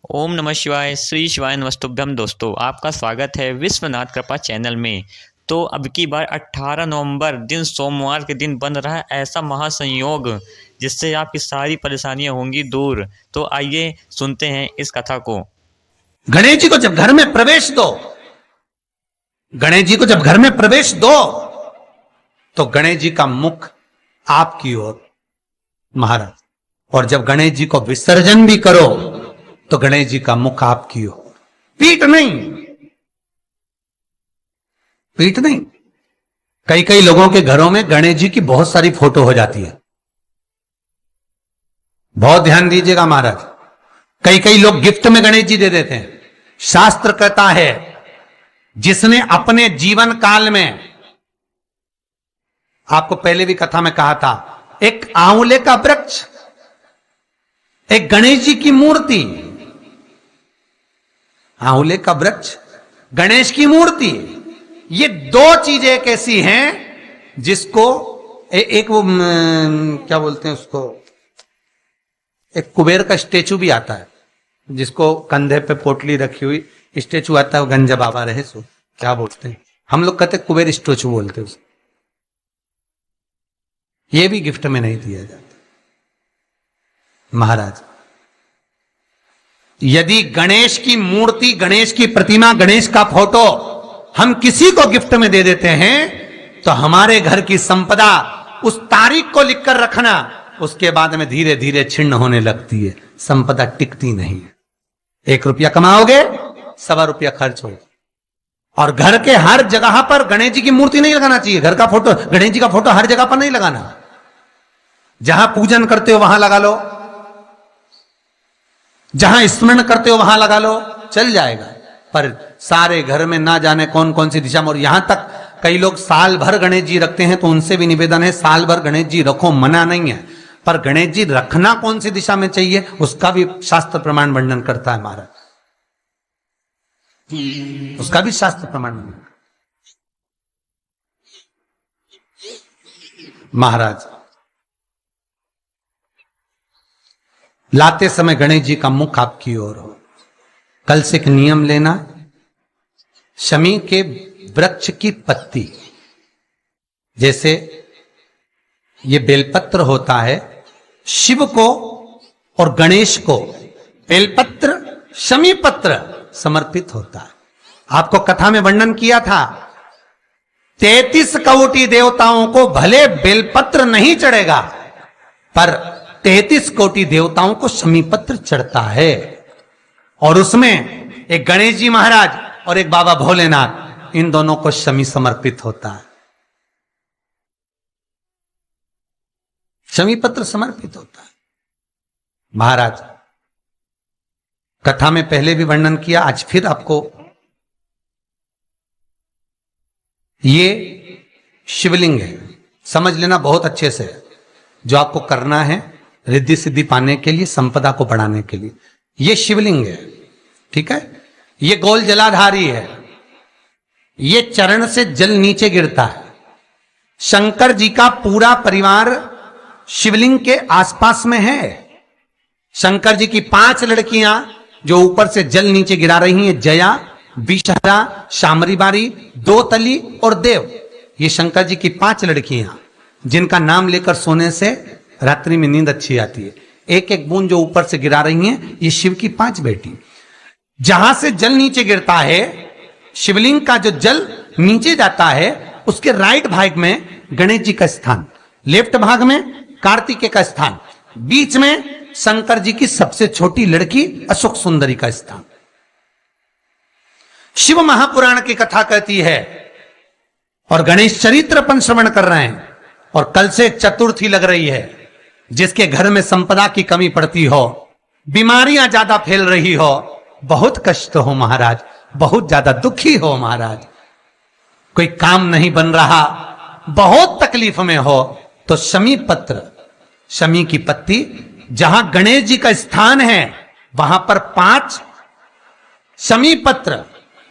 ओम नमः शिवाय, श्री शिवाय नमस्तुभ्यम। दोस्तों, आपका स्वागत है विश्वनाथ कृपा चैनल में। तो अब की बार 18 नवंबर दिन सोमवार के दिन बन रहा है ऐसा महासंयोग जिससे आपकी सारी परेशानियां होंगी दूर। तो आइए सुनते हैं इस कथा को। गणेश जी को जब घर में प्रवेश दो, गणेश जी को जब घर में प्रवेश दो तो गणेश जी का मुख आपकी ओर महाराज, और जब गणेश जी को विसर्जन भी करो तो गणेश जी का मुख आपकी ओर। पीठ नहीं, पीठ नहीं। कई कई लोगों के घरों में गणेश जी की बहुत सारी फोटो हो जाती है। बहुत ध्यान दीजिएगा महाराज, कई कई लोग गिफ्ट में गणेश जी दे देते हैं। शास्त्र कहता है जिसने अपने जीवन काल में, आपको पहले भी कथा में कहा था, एक आंवले का वृक्ष, एक गणेश जी की मूर्ति, आंवले का वृक्ष, गणेश की मूर्ति, ये दो चीजें एक ऐसी हैं जिसको एक वो क्या बोलते हैं उसको, एक कुबेर का स्टेचू भी आता है जिसको कंधे पे पोटली रखी हुई स्टेचू आता है, वो गंजा बाबा रहे सो क्या बोलते हैं, हम लोग कहते कुबेर स्टेचू बोलते हैं उसको। ये भी गिफ्ट में नहीं दिया जाता महाराज। यदि गणेश की मूर्ति, गणेश की प्रतिमा, गणेश का फोटो हम किसी को गिफ्ट में दे देते हैं तो हमारे घर की संपदा उस तारीख को लिखकर रखना, उसके बाद में धीरे धीरे छिन्न होने लगती है, संपदा टिकती नहीं है। 1 रुपया कमाओगे, 1.25 रुपया खर्च होगा। और घर के हर जगह पर गणेश जी की मूर्ति नहीं लगाना चाहिए। घर का फोटो, गणेश जी का फोटो हर जगह पर नहीं लगाना। जहां पूजन करते हो वहां लगा लो, जहां स्मरण करते हो वहां लगा लो, चल जाएगा। पर सारे घर में ना जाने कौन कौन सी दिशा में, और यहां तक कई लोग साल भर गणेश जी रखते हैं, तो उनसे भी निवेदन है साल भर गणेश जी रखो, मना नहीं है, पर गणेश जी रखना कौन सी दिशा में चाहिए उसका भी शास्त्र प्रमाण वर्णन करता है महाराज, उसका भी शास्त्र प्रमाण महाराज। लाते समय गणेश जी का मुख आपकी ओर हो। कल से एक नियम लेना, शमी के वृक्ष की पत्ती, जैसे ये बेलपत्र होता है, शिव को और गणेश को बेलपत्र, शमी पत्र समर्पित होता है। आपको कथा में वर्णन किया था 33 कोटि देवताओं को भले बेलपत्र नहीं चढ़ेगा, पर 33 कोटि देवताओं को शमी पत्र चढ़ता है। और उसमें एक गणेश जी महाराज और एक बाबा भोलेनाथ, इन दोनों को शमी समर्पित होता है, शमी पत्र समर्पित होता है महाराज। कथा में पहले भी वर्णन किया, आज फिर आपको, ये शिवलिंग है, समझ लेना बहुत अच्छे से, जो आपको करना है रिद्धि सिद्धि पाने के लिए, संपदा को बढ़ाने के लिए। ये शिवलिंग है, ठीक है। ये गोल जलाधारी है, ये चरण से जल नीचे गिरता है। शंकर जी का पूरा परिवार शिवलिंग के आसपास में है। शंकर जी की 5 लड़कियां जो ऊपर से जल नीचे गिरा रही हैं, जया, विषहरा, शामरी बारी, 2 तली और देव, ये शंकर जी की 5 लड़कियां जिनका नाम लेकर सोने से रात्रि में नींद अच्छी आती है। एक एक बूंद जो ऊपर से गिरा रही हैं, ये शिव की 5 बेटी। जहां से जल नीचे गिरता है, शिवलिंग का जो जल नीचे जाता है, उसके राइट भाग में गणेश जी का स्थान, लेफ्ट भाग में कार्तिकेय का स्थान, बीच में शंकर जी की सबसे छोटी लड़की अशोक सुंदरी का स्थान। शिव महापुराण की कथा कहती है, और गणेश चरित्र अपन श्रवण कर रहे हैं, और कल से चतुर्थी लग रही है। जिसके घर में संपदा की कमी पड़ती हो, बीमारियां ज्यादा फैल रही हो, बहुत कष्ट हो महाराज, बहुत ज्यादा दुखी हो महाराज, कोई काम नहीं बन रहा, बहुत तकलीफ में हो, तो शमी पत्र, शमी की पत्ती, जहां गणेश जी का स्थान है वहां पर 5 शमी पत्र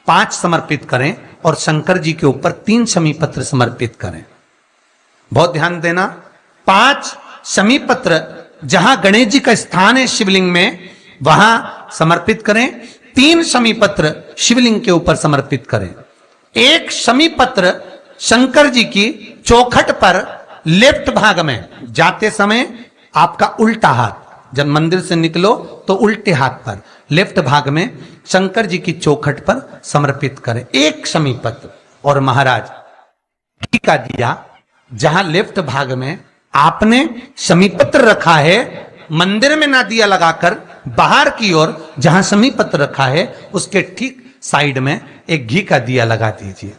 5 समर्पित करें, और शंकर जी के ऊपर 3 शमी पत्र समर्पित करें। बहुत ध्यान देना, 5 शमी पत्र जहां गणेश जी का स्थान है शिवलिंग में, वहां समर्पित करें, 3 शमी पत्र शिवलिंग के ऊपर समर्पित करें। एक शमी पत्र शंकर जी की चौखट पर लेफ्ट भाग में जाते समय आपका उल्टा हाथ, जब मंदिर से निकलो तो उल्टे हाथ पर लेफ्ट भाग में शंकर जी की चौखट पर समर्पित करें एक शमी पत्र। और महाराज घी का दिया जहां लेफ्ट भाग में आपने शमी पत्र रखा है, मंदिर में ना दिया लगाकर बाहर की ओर जहां शमी पत्र रखा है उसके ठीक साइड में एक घी का दिया लगा दीजिए।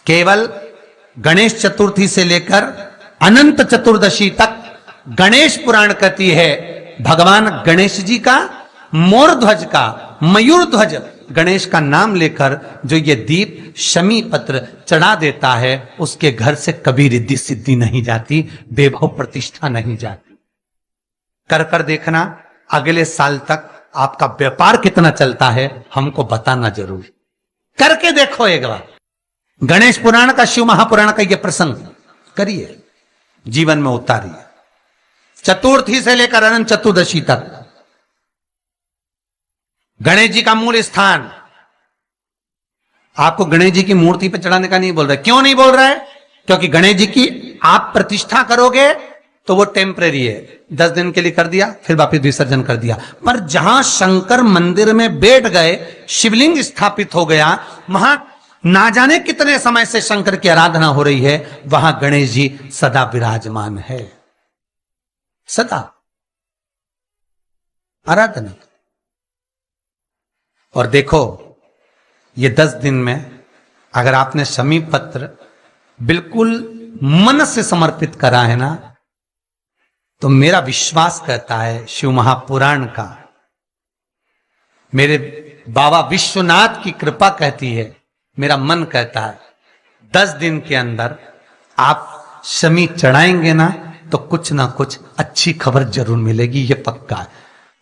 केवल गणेश चतुर्थी से लेकर अनंत चतुर्दशी तक गणेश पुराण कहती है भगवान गणेश जी का मोर ध्वज का मयूर ध्वज गणेश का नाम लेकर जो ये दीप शमी पत्र चढ़ा देता है उसके घर से कभी रिद्धि सिद्धि नहीं जाती, वैभव प्रतिष्ठा नहीं जाती। कर कर देखना, अगले साल तक आपका व्यापार कितना चलता है हमको बताना जरूर। करके देखो एक बार। गणेश पुराण का, शिव महापुराण का यह प्रसंग करिए, जीवन में उतारिए। चतुर्थी से लेकर अनंत चतुर्दशी तक गणेश जी का मूल स्थान। आपको गणेश जी की मूर्ति पर चढ़ाने का नहीं बोल रहा है। क्यों नहीं बोल रहा है? क्योंकि गणेश जी की आप प्रतिष्ठा करोगे तो वो टेम्परेरी है, 10 दिन के लिए कर दिया फिर वापस विसर्जन कर दिया। पर जहां शंकर मंदिर में बैठ गए, शिवलिंग स्थापित हो गया, वहां ना जाने कितने समय से शंकर की आराधना हो रही है, वहां गणेश जी सदा विराजमान है, सदा आराधना। और देखो ये 10 दिन में अगर आपने शमी पत्र बिल्कुल मन से समर्पित करा है ना, तो मेरा विश्वास कहता है शिव महापुराण का, मेरे बाबा विश्वनाथ की कृपा कहती है, मेरा मन कहता है 10 दिन के अंदर आप शमी चढ़ाएंगे ना तो कुछ ना कुछ अच्छी खबर जरूर मिलेगी, ये पक्का है।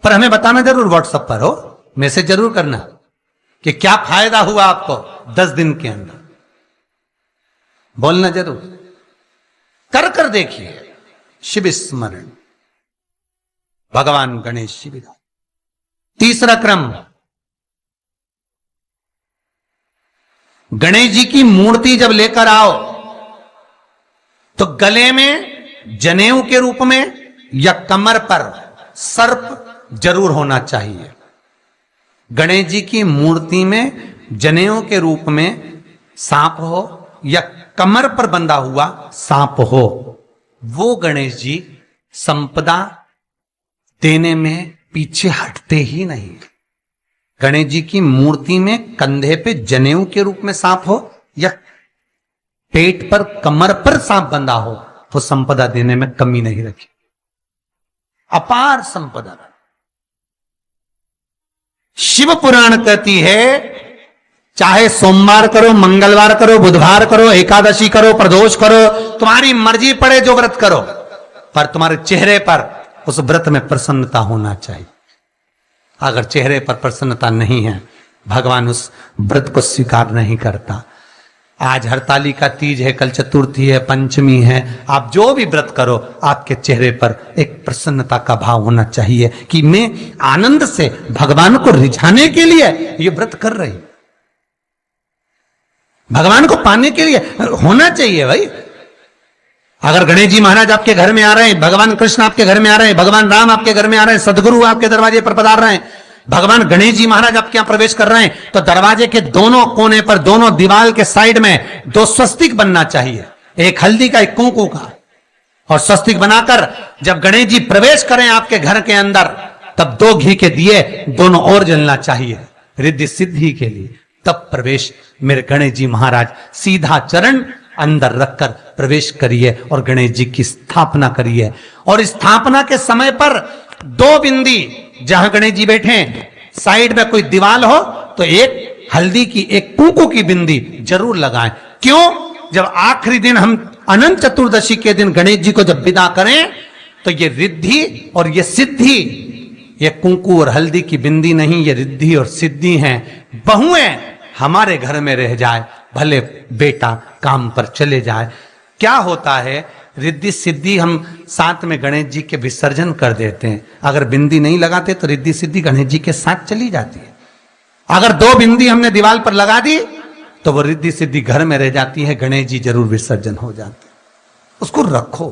पर हमें बताना जरूर, व्हाट्सएप पर हो, मैसेज जरूर करना कि क्या फायदा हुआ आपको 10 दिन के अंदर, बोलना जरूर। कर कर देखिए। शिव स्मरण, भगवान गणेश शिव। तीसरा क्रम, गणेश जी की मूर्ति जब लेकर आओ तो गले में जनेऊ के रूप में या कमर पर सर्प जरूर होना चाहिए। गणेश जी की मूर्ति में जनेऊ के रूप में सांप हो या कमर पर बंधा हुआ सांप हो, वो गणेश जी संपदा देने में पीछे हटते ही नहीं। गणेश जी की मूर्ति में कंधे पे जनेऊ के रूप में सांप हो या पेट पर कमर पर सांप बंधा हो तो संपदा देने में कमी नहीं रखी, अपार संपदा। शिव पुराण कहती है चाहे सोमवार करो, मंगलवार करो, बुधवार करो, एकादशी करो, प्रदोष करो, तुम्हारी मर्जी पड़े जो व्रत करो, पर तुम्हारे चेहरे पर उस व्रत में प्रसन्नता होना चाहिए। अगर चेहरे पर प्रसन्नता नहीं है, भगवान उस व्रत को स्वीकार नहीं करता। आज हरतालिका तीज है, कल चतुर्थी है, पंचमी है, आप जो भी व्रत करो आपके चेहरे पर एक प्रसन्नता का भाव होना चाहिए कि मैं आनंद से भगवान को रिझाने के लिए ये व्रत कर रही, भगवान को पाने के लिए होना चाहिए भाई। अगर गणेश जी महाराज आपके घर में आ रहे हैं, भगवान कृष्ण आपके घर में आ रहे हैं, भगवान राम आपके घर में आ रहे हैं, सदगुरु आपके दरवाजे पर पधार रहे हैं, भगवान गणेश जी महाराज आपके यहां प्रवेश कर रहे हैं, तो दरवाजे के दोनों कोने पर, दोनों दीवार के साइड में 2 स्वस्तिक बनना चाहिए, एक हल्दी का, एक कुंकू का। और स्वस्तिक बनाकर जब गणेश जी प्रवेश करें आपके घर के अंदर, तब 2 घी के दिए दोनों ओर जलना चाहिए रिद्धि सिद्धि के लिए। तब प्रवेश मेरे गणेश जी महाराज सीधा चरण अंदर रखकर प्रवेश करिए और गणेश जी की स्थापना करिए। और स्थापना के समय पर 2 बिंदी, जहां गणेश जी बैठे साइड में कोई दीवार हो तो एक हल्दी की, एक कुंकू की बिंदी जरूर लगाएं। क्यों? जब आखिरी दिन हम अनंत चतुर्दशी के दिन गणेश जी को जब विदा करें तो ये रिद्धि और ये सिद्धि, ये कुंकू और हल्दी की बिंदी नहीं, ये रिद्धि और सिद्धि हैं। बहुएं हमारे घर में रह जाए, भले बेटा काम पर चले जाए। क्या होता है रिद्धि सिद्धि हम साथ में गणेश जी के विसर्जन कर देते हैं। अगर बिंदी नहीं लगाते तो रिद्धि सिद्धि गणेश जी के साथ चली जाती है। अगर 2 बिंदी हमने दीवार पर लगा दी तो वो रिद्धि सिद्धि घर में रह जाती है, गणेश जी जरूर विसर्जन हो जाते हैं। उसको रखो।